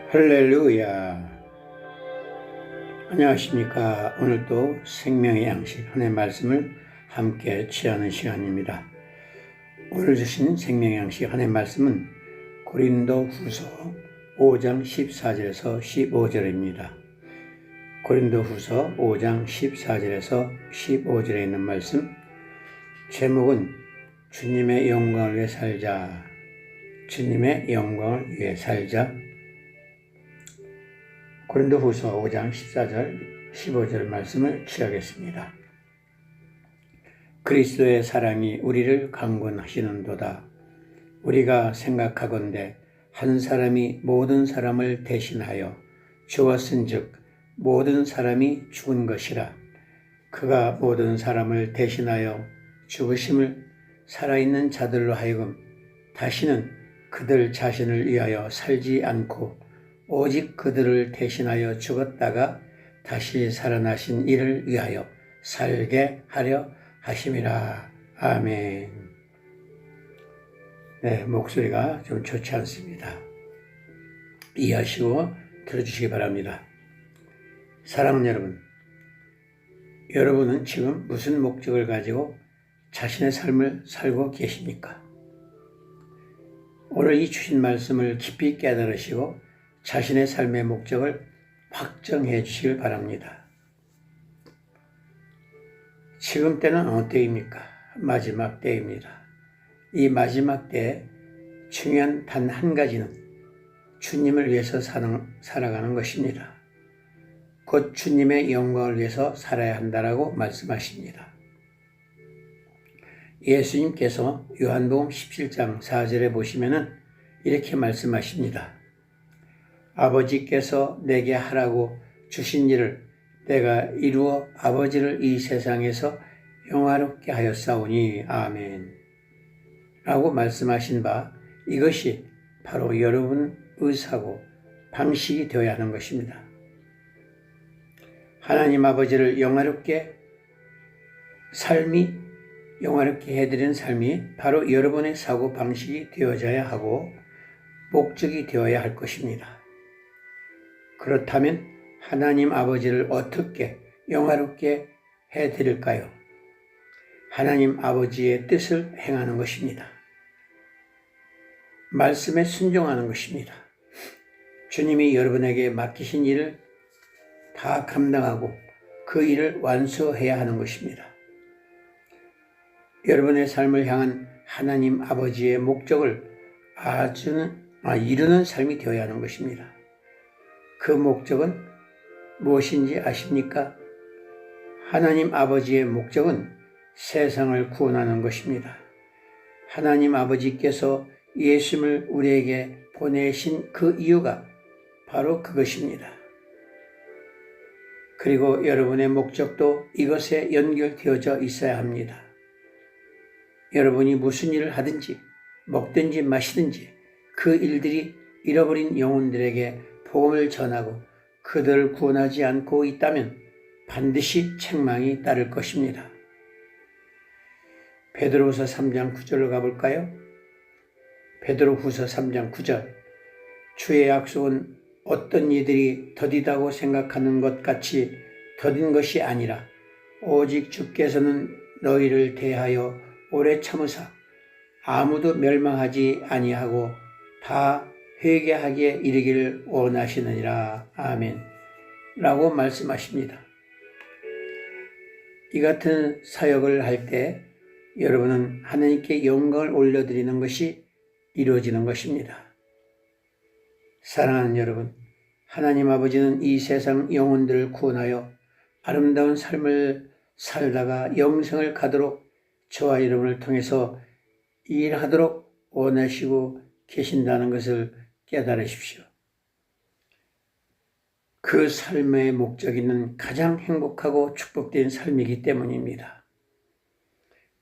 할렐루야. 안녕하십니까. 오늘도 생명의 양식 하나님의 말씀을 함께 취하는 시간입니다. 오늘 주신 생명의 양식 하나님의 말씀은 고린도 후서 5장 14절에서 15절입니다. 고린도 후서 5장 14절에서 15절에 있는 말씀, 제목은 주님의 영광을 위해 살자. 주님의 영광을 위해 살자. 고린도 후서 5장 14절, 15절 말씀을 취하겠습니다. 그리스도의 사랑이 우리를 강권하시는도다. 우리가 생각하건대 한 사람이 모든 사람을 대신하여 죽었은즉 모든 사람이 죽은 것이라. 그가 모든 사람을 대신하여 죽으심을 살아있는 자들로 하여금 다시는 그들 자신을 위하여 살지 않고 오직 그들을 대신하여 죽었다가 다시 살아나신 이를 위하여 살게 하려 하심이라. 아멘. 네, 목소리가 좀 좋지 않습니다. 이해하시고 들어주시기 바랍니다. 사랑하는 여러분, 여러분은 지금 무슨 목적을 가지고 자신의 삶을 살고 계십니까? 오늘 이 주신 말씀을 깊이 깨달으시고 자신의 삶의 목적을 확정해 주시길 바랍니다. 지금 때는 어느 때입니까? 마지막 때입니다. 이 마지막 때에 중요한 단 한 가지는 주님을 위해서 살아가는 것입니다. 곧 주님의 영광을 위해서 살아야 한다라고 말씀하십니다. 예수님께서 요한복음 17장 4절에 보시면은 이렇게 말씀하십니다. 아버지께서 내게 하라고 주신 일을 내가 이루어 아버지를 이 세상에서 영화롭게 하였사오니 아멘. 라고 말씀하신 바, 이것이 바로 여러분의 사고 방식이 되어야 하는 것입니다. 하나님 아버지를 영화롭게 해드리는 삶이 바로 여러분의 사고 방식이 되어져야 하고 목적이 되어야 할 것입니다. 그렇다면 하나님 아버지를 어떻게 영화롭게 해드릴까요? 하나님 아버지의 뜻을 행하는 것입니다. 말씀에 순종하는 것입니다. 주님이 여러분에게 맡기신 일을 다 감당하고 그 일을 완수해야 하는 것입니다. 여러분의 삶을 향한 하나님 아버지의 목적을 이루는 삶이 되어야 하는 것입니다. 그 목적은 무엇인지 아십니까? 하나님 아버지의 목적은 세상을 구원하는 것입니다. 하나님 아버지께서 예수님을 우리에게 보내신 그 이유가 바로 그것입니다. 그리고 여러분의 목적도 이것에 연결되어져 있어야 합니다. 여러분이 무슨 일을 하든지 먹든지 마시든지 그 일들이 잃어버린 영혼들에게 복음을 전하고 그들을 구원하지 않고 있다면 반드시 책망이 따를 것입니다. 베드로후서 3장 9절로 가볼까요? 베드로후서 3장 9절. 주의 약속은 어떤 이들이 더디다고 생각하는 것 같이 더딘 것이 아니라 오직 주께서는 너희를 대하여 오래 참으사 아무도 멸망하지 아니하고 다 회개하기에 이르기를 원하시느니라. 아멘. 라고 말씀하십니다. 이 같은 사역을 할 때 여러분은 하나님께 영광을 올려드리는 것이 이루어지는 것입니다. 사랑하는 여러분, 하나님 아버지는 이 세상 영혼들을 구원하여 아름다운 삶을 살다가 영생을 가도록 저와 여러분을 통해서 일하도록 원하시고 계신다는 것을 깨달으십시오. 그 삶의 목적이는 가장 행복하고 축복된 삶이기 때문입니다.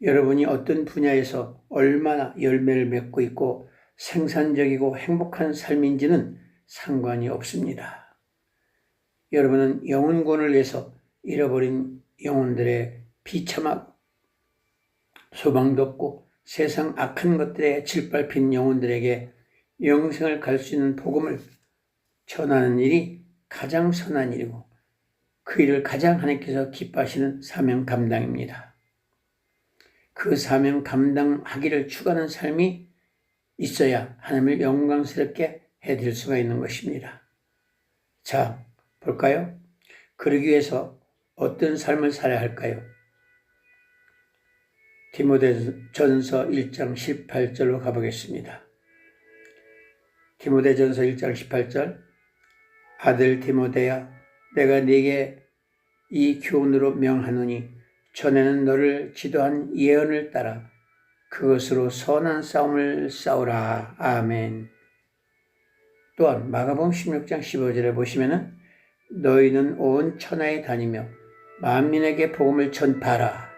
여러분이 어떤 분야에서 얼마나 열매를 맺고 있고 생산적이고 행복한 삶인지는 상관이 없습니다. 여러분은 영혼권을 위해서 잃어버린 영혼들의 비참하고 소망도 없고 세상 악한 것들에 짓밟힌 영혼들에게 영생을 갈 수 있는 복음을 전하는 일이 가장 선한 일이고 그 일을 가장 하나님께서 기뻐하시는 사명 감당입니다. 그 사명 감당하기를 추구하는 삶이 있어야 하나님을 영광스럽게 해드릴 수가 있는 것입니다. 자, 볼까요? 그러기 위해서 어떤 삶을 살아야 할까요? 디모데전서 1장 18절로 가보겠습니다. 디모데전서 1장 18절 아들 디모데야 내가 네게 이 교훈으로 명하노니 전에는 너를 지도한 예언을 따라 그것으로 선한 싸움을 싸우라. 아멘. 또한 마가복음 16장 15절에 보시면은 너희는 온 천하에 다니며 만민에게 복음을 전파하라.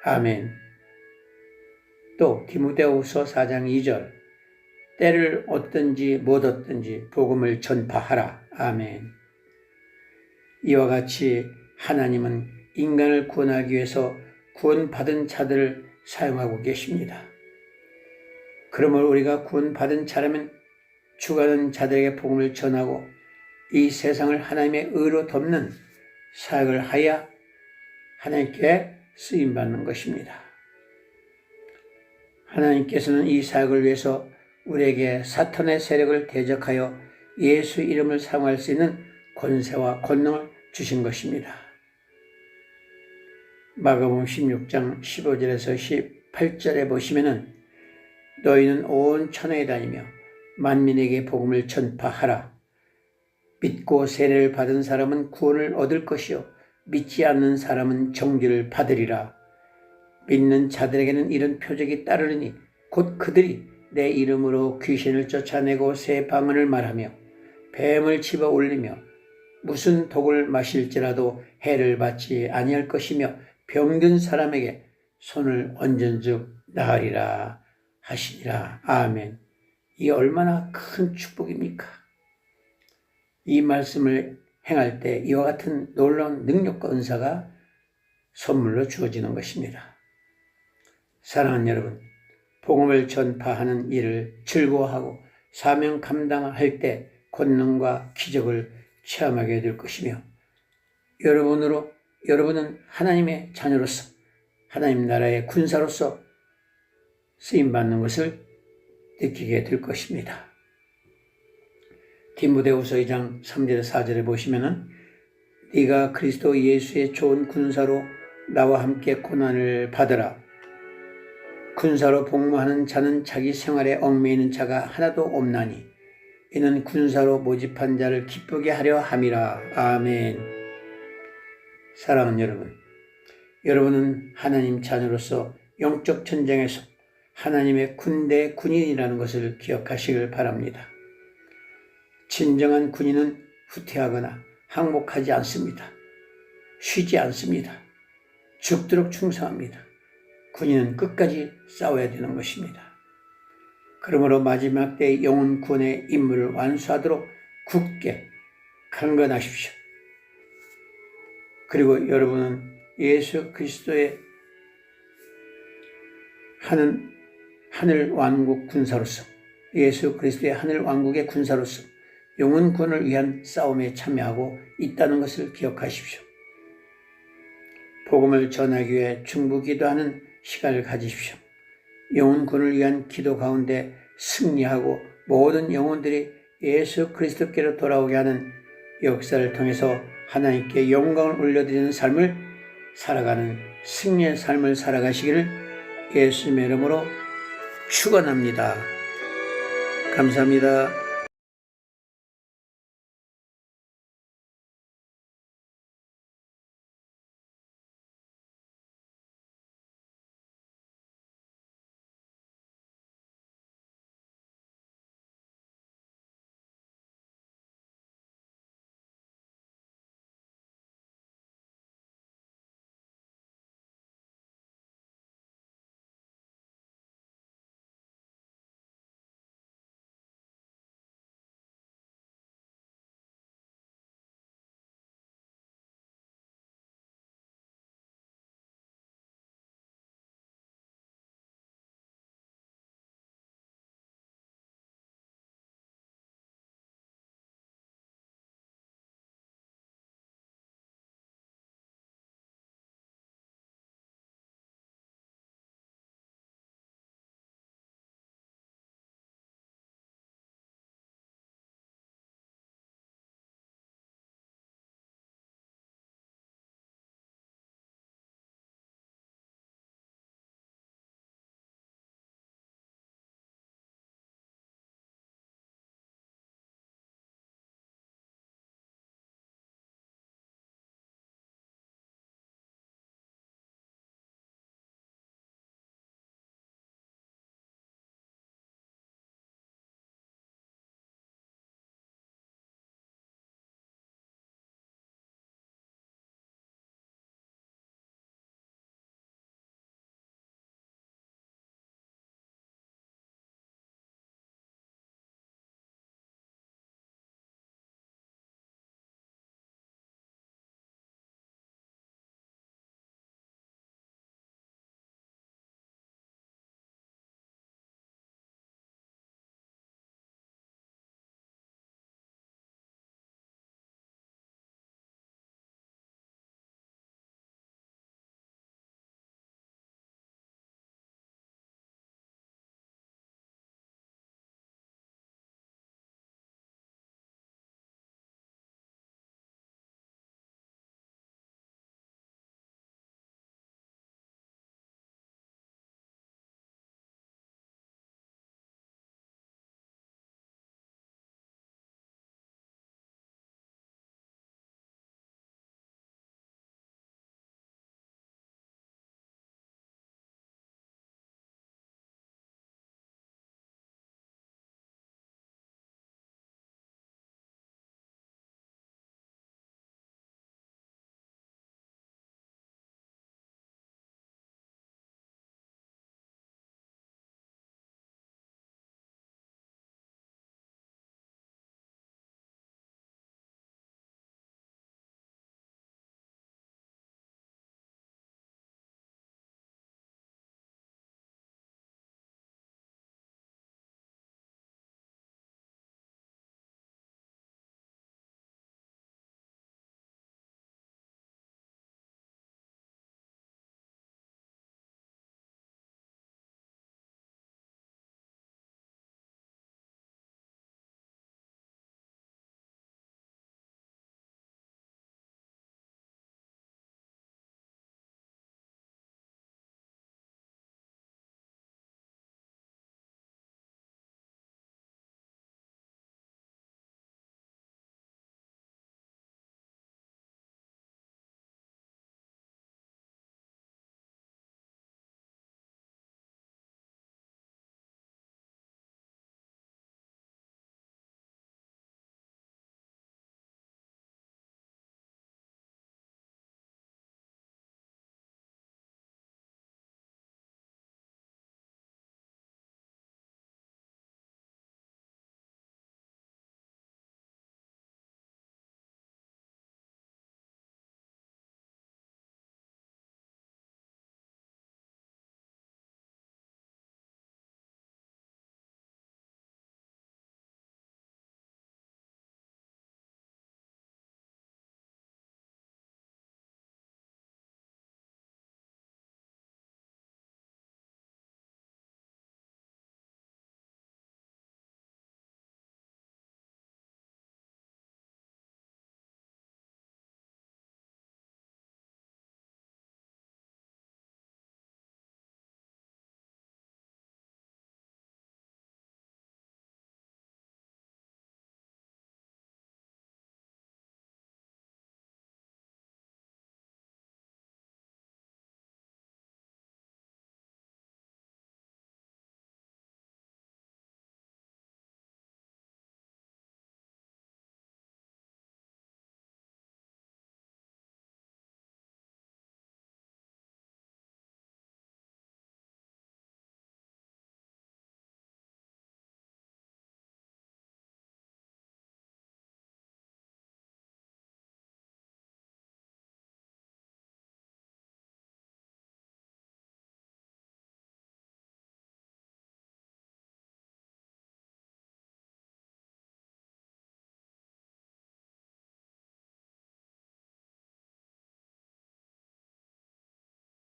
아멘. 또 디모데후서 4장 2절 때를 얻든지 못 얻든지 복음을 전파하라. 아멘. 이와 같이 하나님은 인간을 구원하기 위해서 구원받은 자들을 사용하고 계십니다. 그러므로 우리가 구원받은 자라면 죽어가는 자들에게 복음을 전하고 이 세상을 하나님의 의로 덮는 사역을 하여 하나님께 쓰임받는 것입니다. 하나님께서는 이 사역을 위해서 우리에게 사탄의 세력을 대적하여 예수 이름을 사용할 수 있는 권세와 권능을 주신 것입니다. 마가복음 16장 15절에서 18절에 보시면은 너희는 온 천하에 다니며 만민에게 복음을 전파하라. 믿고 세례를 받은 사람은 구원을 얻을 것이요 믿지 않는 사람은 정죄를 받으리라. 믿는 자들에게는 이런 표적이 따르니 곧 그들이 내 이름으로 귀신을 쫓아내고 새 방언을 말하며 뱀을 집어 올리며 무슨 독을 마실지라도 해를 받지 아니할 것이며 병든 사람에게 손을 얹은즉 나으리라 하시니라. 아멘. 이 얼마나 큰 축복입니까? 이 말씀을 행할 때 이와 같은 놀라운 능력과 은사가 선물로 주어지는 것입니다. 사랑하는 여러분, 복음을 전파하는 일을 즐거워하고 사명 감당할 때 권능과 기적을 체험하게 될 것이며 여러분은 하나님의 자녀로서 하나님 나라의 군사로서 쓰임받는 것을 느끼게 될 것입니다. 디모데후서 2장 3절 4절에 보시면은 네가 그리스도 예수의 좋은 군사로 나와 함께 고난을 받으라. 군사로 복무하는 자는 자기 생활에 얽매이는 자가 하나도 없나니 이는 군사로 모집한 자를 기쁘게 하려 함이라. 아멘. 사랑하는 여러분, 여러분은 하나님 자녀로서 영적 전쟁에서 하나님의 군대의 군인이라는 것을 기억하시길 바랍니다. 진정한 군인은 후퇴하거나 항복하지 않습니다. 쉬지 않습니다. 죽도록 충성합니다. 군인은 끝까지 싸워야 되는 것입니다. 그러므로 마지막 때 영혼 구원의 임무를 완수하도록 굳게 강건하십시오. 그리고 여러분은 예수 그리스도의 하늘 왕국 군사로서 예수 그리스도의 하늘 왕국의 군사로서 영혼 구원을 위한 싸움에 참여하고 있다는 것을 기억하십시오. 복음을 전하기 위해 중보기도하는 시간을 가지십시오. 영혼 구원을 위한 기도 가운데 승리하고 모든 영혼들이 예수 그리스도께로 돌아오게 하는 역사를 통해서 하나님께 영광을 올려드리는 삶을 살아가는 승리의 삶을 살아가시기를 예수님의 이름으로 축원합니다. 감사합니다.